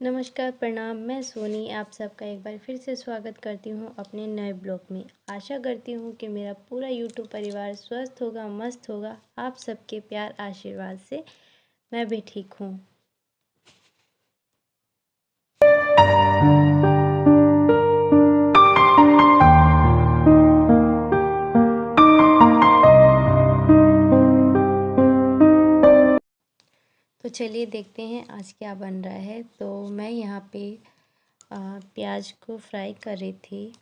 नमस्कार, प्रणाम। मैं सोनी आप सबका एक बार फिर से स्वागत करती हूँ अपने नए ब्लॉग में। आशा करती हूँ कि मेरा पूरा यूट्यूब परिवार स्वस्थ होगा, मस्त होगा। आप सबके प्यार आशीर्वाद से मैं भी ठीक हूँ। तो चलिए देखते हैं आज क्या बन रहा है। तो मैं यहाँ पे प्याज को फ्राई कर रही थी,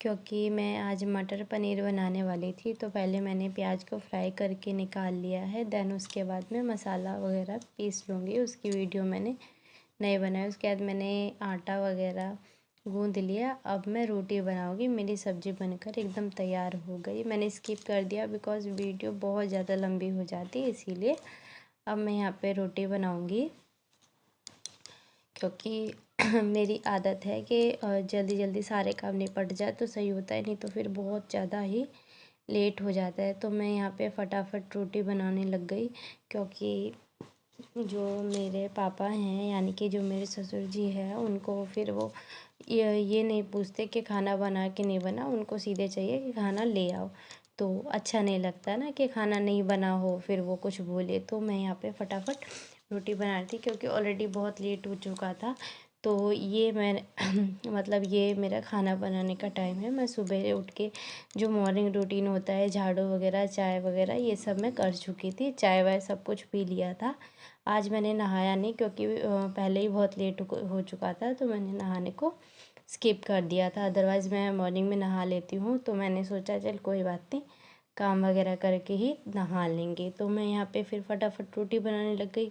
क्योंकि मैं आज मटर पनीर बनाने वाली थी। तो पहले मैंने प्याज को फ्राई करके निकाल लिया है, देन उसके बाद मैं मसाला वगैरह पीस लूँगी। उसकी वीडियो मैंने नहीं बनाई। उसके बाद मैंने आटा वगैरह गूँध लिया। अब मैं रोटी बनाऊँगी। मेरी सब्ज़ी बनकर एकदम तैयार हो गई। मैंने स्किप कर दिया बिकॉज़ वीडियो बहुत ज़्यादा लंबी हो जाती है, इसीलिए अब मैं यहाँ पे रोटी बनाऊँगी, क्योंकि मेरी आदत है कि जल्दी जल्दी सारे काम निपट जाए तो सही होता है, नहीं तो फिर बहुत ज़्यादा ही लेट हो जाता है। तो मैं यहाँ पे फटाफट रोटी बनाने लग गई, क्योंकि जो मेरे पापा हैं यानी कि जो मेरे ससुर जी हैं, उनको फिर वो ये नहीं पूछते कि खाना बना कि नहीं बना। उनको सीधे चाहिए कि खाना ले आओ। तो अच्छा नहीं लगता ना कि खाना नहीं बना हो फिर वो कुछ बोले। तो मैं यहाँ पे फटाफट रोटी बना रही थी, क्योंकि ऑलरेडी बहुत लेट हो चुका था। तो ये मैं मतलब ये मेरा खाना बनाने का टाइम है। मैं सुबह उठ के जो मॉर्निंग रूटीन होता है, झाड़ू वगैरह, चाय वगैरह, ये सब मैं कर चुकी थी। चाय वाय सब कुछ पी लिया था। आज मैंने नहाया नहीं, क्योंकि पहले ही बहुत लेट हो चुका था, तो मैंने नहाने को स्किप कर दिया था। अदरवाइज़ मैं मॉर्निंग में नहा लेती हूँ। तो मैंने सोचा चल कोई बात नहीं, काम वगैरह करके ही नहा लेंगे। तो मैं यहाँ पे फिर फटाफट रोटी बनाने लग गई।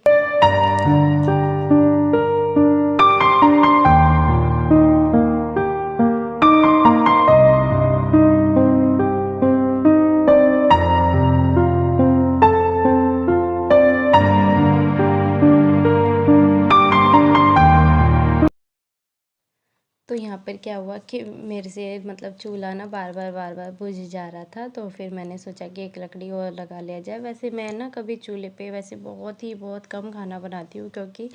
तो यहाँ पर क्या हुआ कि मेरे से मतलब चूल्हा ना बार बार बुझ जा रहा था। तो फिर मैंने सोचा कि एक लकड़ी और लगा लिया जाए। वैसे मैं ना कभी चूल्हे पे वैसे बहुत कम खाना बनाती हूँ, क्योंकि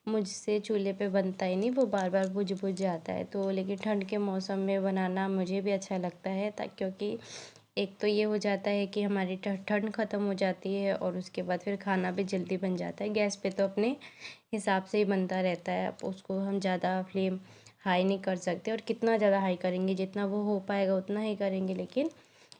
मुझसे चूल्हे पे बनता ही नहीं, वो बार बार बुझ जाता है। तो लेकिन ठंड के मौसम में बनाना मुझे भी अच्छा लगता है, क्योंकि एक तो ये हो जाता है कि हमारी ठंड ख़त्म हो जाती है, और उसके बाद फिर खाना भी जल्दी बन जाता है। गैस पे तो अपने हिसाब से ही बनता रहता है। अब उसको हम ज़्यादा फ्लेम हाई नहीं कर सकते, और कितना ज़्यादा हाई करेंगे, जितना वो हो पाएगा उतना ही करेंगे। लेकिन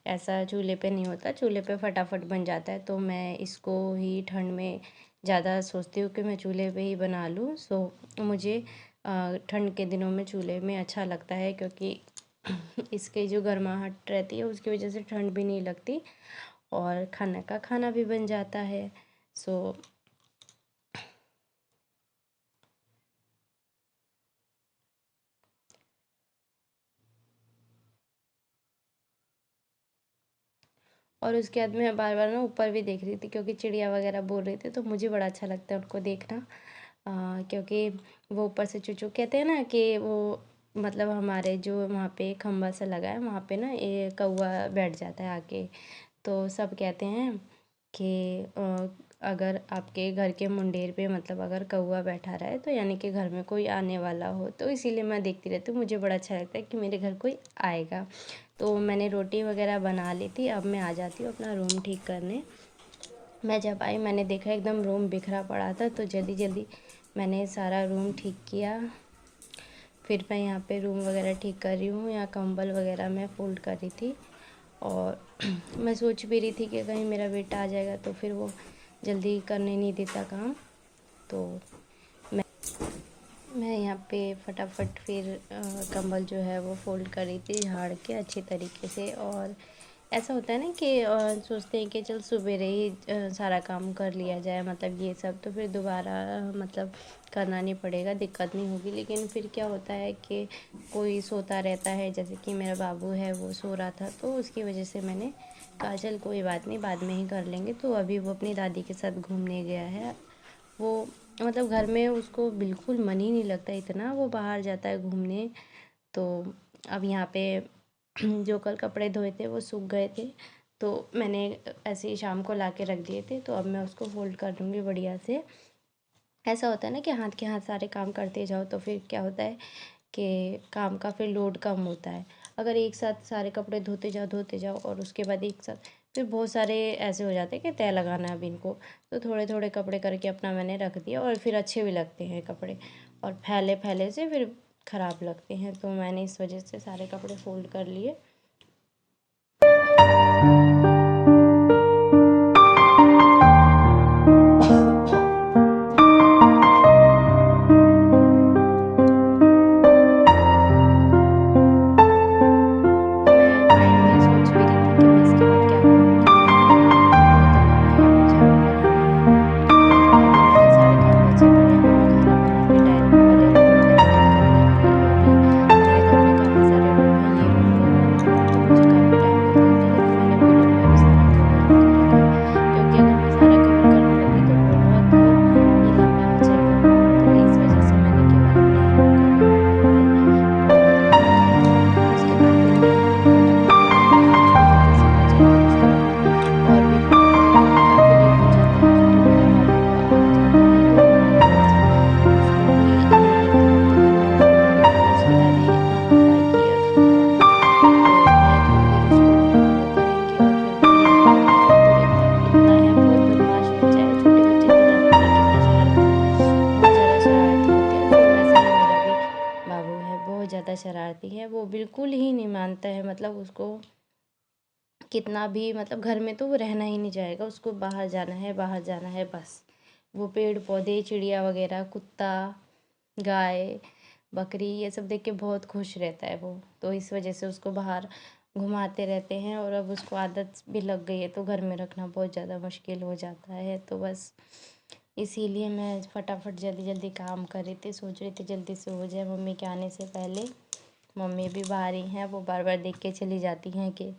ऐसा चूल्हे पे नहीं होता, चूल्हे पे फटाफट बन जाता है। तो मैं इसको ही ठंड में ज़्यादा सोचती हूँ कि मैं चूल्हे पे ही बना लूँ। सो मुझे ठंड के दिनों में चूल्हे में अच्छा लगता है, क्योंकि इसकी जो गर्माहट रहती है उसकी वजह से ठंड भी नहीं लगती, और खाना का खाना भी बन जाता है। सो और उसके बाद मैं बार बार ना ऊपर भी देख रही थी, क्योंकि चिड़िया वगैरह बोल रही थी। तो मुझे बड़ा अच्छा लगता है उनको देखना, क्योंकि वो ऊपर से चूचू कहते हैं ना कि वो मतलब हमारे जो वहाँ पे खम्बा सा लगा है, वहाँ पे ना ये कौवा बैठ जाता है आके। तो सब कहते हैं कि अगर आपके घर के मुंडेर पे मतलब अगर कौवा बैठा रहा है, तो यानी कि घर में कोई आने वाला हो। तो इसीलिए मैं देखती रहती हूँ, मुझे बड़ा अच्छा लगता है कि मेरे घर कोई आएगा। तो मैंने रोटी वगैरह बना ली थी। अब मैं आ जाती हूँ अपना रूम ठीक करने। मैं जब आई मैंने देखा एकदम रूम बिखरा पड़ा था, तो जल्दी जल्दी मैंने सारा रूम ठीक किया। फिर मैं यहाँ पे रूम वगैरह ठीक कर रही हूँ, यहाँ कंबल वगैरह मैं फोल्ड कर रही थी। और मैं सोच भी रही थी कि कहीं मेरा बेटा आ जाएगा तो फिर वो जल्दी करने नहीं देता काम। तो मैं मैं यहाँ पे फटाफट फिर कंबल जो है वो फ़ोल्ड कर रही थी झाड़ के अच्छे तरीके से। और ऐसा होता है ना कि सोचते हैं कि चल सवेरे ही सारा काम कर लिया जाए, मतलब ये सब तो फिर दोबारा मतलब करना नहीं पड़ेगा, दिक्कत नहीं होगी। लेकिन फिर क्या होता है कि कोई सोता रहता है, जैसे कि मेरा बाबू है वो सो रहा था, तो उसकी वजह से मैंने कहा चल कोई बात नहीं, बाद में ही कर लेंगे। तो अभी वो अपनी दादी के साथ घूमने गया है। वो मतलब घर में उसको बिल्कुल मन ही नहीं लगता, इतना वो बाहर जाता है घूमने। तो अब यहाँ पे जो कल कपड़े धोए थे वो सूख गए थे, तो मैंने ऐसे ही शाम को ला के रख दिए थे। तो अब मैं उसको फोल्ड कर दूँगी बढ़िया से। ऐसा होता है ना कि हाथ के हाथ सारे काम करते जाओ तो फिर क्या होता है कि काम का फिर लोड कम होता है। अगर एक साथ सारे कपड़े धोते जाओ और उसके बाद एक साथ फिर बहुत सारे ऐसे हो जाते हैं कि तय लगाना है अब इनको, तो थोड़े थोड़े कपड़े करके अपना मैंने रख दिया और फिर अच्छे भी लगते हैं कपड़े, और फैले फैले से फिर ख़राब लगते हैं, तो मैंने इस वजह से सारे कपड़े फोल्ड कर लिए। मैं माइंड में सोच भी रही थी कि मैं इसके बाद क्या करूँगी, मैं बर्तन धोना है या फिर झाड़ू लगाना है। तो अभी मेरे सारे काम बचे पड़े हैं, अभी मैं खाना बना रही, डाइनिंग पहले रूम वगैरह ठीक करने लगी। अभी मेरे घर में काफ़ी सारे रूम हैं, ये रूम वो रूम, तो मुझे काफ़ी टाइम लग जाता है, लेकिन मैंने बोला मैं अभी सारा कवर नहीं करूँगी, क्योंकि अगर मैं सारा कवर करने लगी तो बहुत ही लंबा हो जाएगा रूम, तो इस वजह से मैंने केवल अपना ही रूम का कवर करवाया। और उसके बाद फिर मैं यहाँ पे फटाफट बनाऊँगी, फिर जल्दी जल्दी से हो जाएगा, और उसके बाद मैं और भी काम करूँगी, क्योंकि काफ़ी लेट हो जाता है फिर, तो मेरा बाबू आ जाता है, तो मैं थोड़ा-सा उसको भी ले लेती हूँ, तो फिर मैं उसको लूँगी क्योंकि उसकी दादी नहा-धोआएगी और खाना-वाना, तो मैं थोड़ी देर उसको लूँगी तो वो करेंगे और फिर वो ले आएँगे मुझे। तो इतना है, बहुत बदमाश बच्चा है, छोटे बच्चे तो जानते हैं कितना शरारती, बहुत ज़्यादा शरारती होते हैं, तो वैसा ही मेरा भी बाबू है, बहुत ज़्यादा शरारती है, वो बिल्कुल ही नहीं मानता है, मतलब उसको कितना भी, मतलब घर में तो वो रहना ही नहीं चाहेगा, उसको बाहर जाना है, बाहर जाना है बस। वो पेड़ पौधे, चिड़िया वगैरह, कुत्ता, गाय, बकरी, ये सब देख के बहुत खुश रहता है वो, तो इस वजह से उसको बाहर घुमाते रहते हैं, और अब उसको आदत भी लग गई है तो घर में रखना बहुत ज़्यादा मुश्किल हो जाता है, तो बस इसीलिए मैं फटाफट जल्दी जल्दी काम कर रही थी, सोच रही थी जल्दी से हो जाए मम्मी के आने से पहले। मम्मी भी बाहर ही हैं, वो बार बार देख के चली जाती हैं कि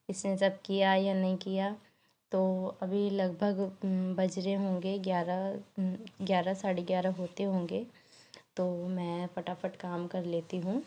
इसने सब किया या नहीं किया। तो अभी लगभग बज रहे होंगे 11 साढ़े 11 होते होंगे, तो मैं फटाफट काम कर लेती हूँ।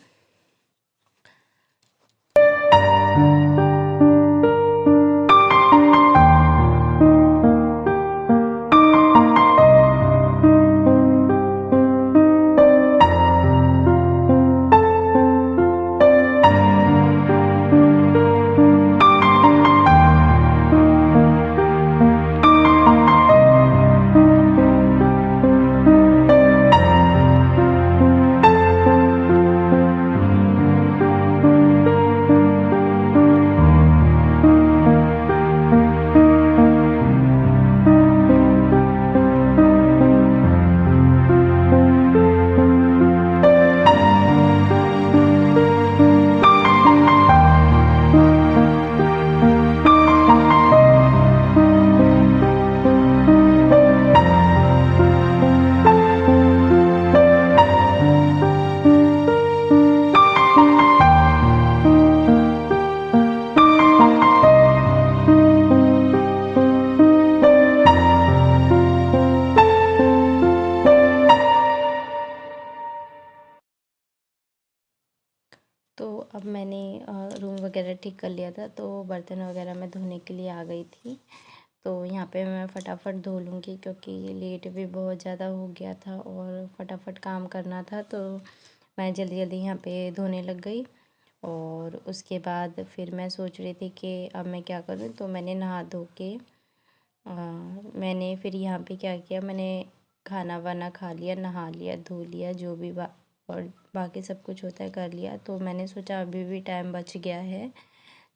तो अब मैंने रूम वगैरह ठीक कर लिया था, तो बर्तन वगैरह मैं धोने के लिए आ गई थी। तो यहाँ पे मैं फटाफट धो लूँगी, क्योंकि लेट भी बहुत ज़्यादा हो गया था और फटाफट काम करना था, तो मैं जल्दी जल्दी यहाँ पे धोने लग गई। और उसके बाद फिर मैं सोच रही थी कि अब मैं क्या करूँ, तो मैंने नहा धो के मैंने फिर यहाँ पे क्या किया, मैंने खाना वाना खा लिया, नहा लिया, धो लिया, जो भी और बाकी सब कुछ होता है कर लिया। तो मैंने सोचा अभी भी टाइम बच गया है,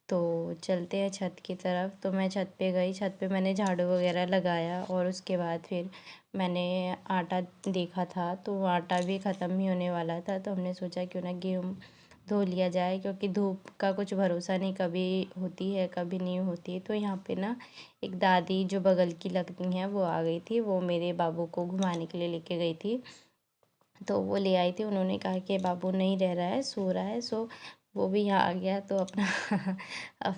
तो चलते हैं छत की तरफ। तो मैं छत पे गई, छत पे मैंने झाड़ू वगैरह लगाया, और उसके बाद फिर मैंने आटा देखा था, तो आटा भी ख़त्म ही होने वाला था, तो हमने सोचा क्यों ना गेहूँ धो लिया जाए, क्योंकि धूप का कुछ भरोसा नहीं, कभी होती है कभी नहीं होती। तो यहाँ पे ना एक दादी जो बगल की लगती हैं वो आ गई थी, वो मेरे बाबू को घुमाने के लिए लेके गई थी, तो वो ले आई थी। उन्होंने कहा कि बाबू नहीं रह रहा है, सो रहा है, सो वो भी यहाँ आ गया, तो अपना अब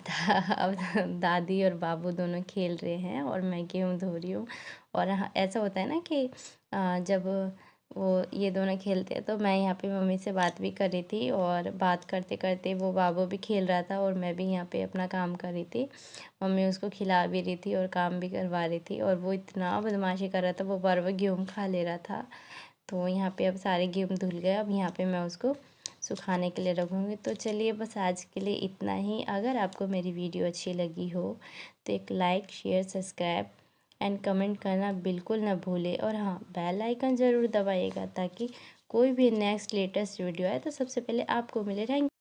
दादी और बाबू दोनों खेल रहे हैं और मैं गेहूँ धो रही हूँ। और हाँ, ऐसा होता है ना कि जब वो ये दोनों खेलते हैं। तो मैं यहाँ पे मम्मी से बात भी कर रही थी और बात करते करते वो बाबू भी खेल रहा था और मैं भी यहाँ पे अपना काम कर रही थी। मम्मी उसको खिला भी रही थी और काम भी करवा रही थी और वो इतना बदमाशी कर रहा था, वो बार बार गेहूँ खा ले रहा था। तो यहाँ पे अब सारे गेहूँ धुल गए, अब यहाँ पे मैं उसको सुखाने के लिए रखूँगी। तो चलिए बस आज के लिए इतना ही। अगर आपको मेरी वीडियो अच्छी लगी हो तो एक like, share, subscribe and comment करना बिल्कुल ना भूलें। और हाँ, बेल आइकन ज़रूर दबाइएगा ताकि कोई भी नेक्स्ट लेटेस्ट वीडियो आए तो सबसे पहले आपको मिले। थैंक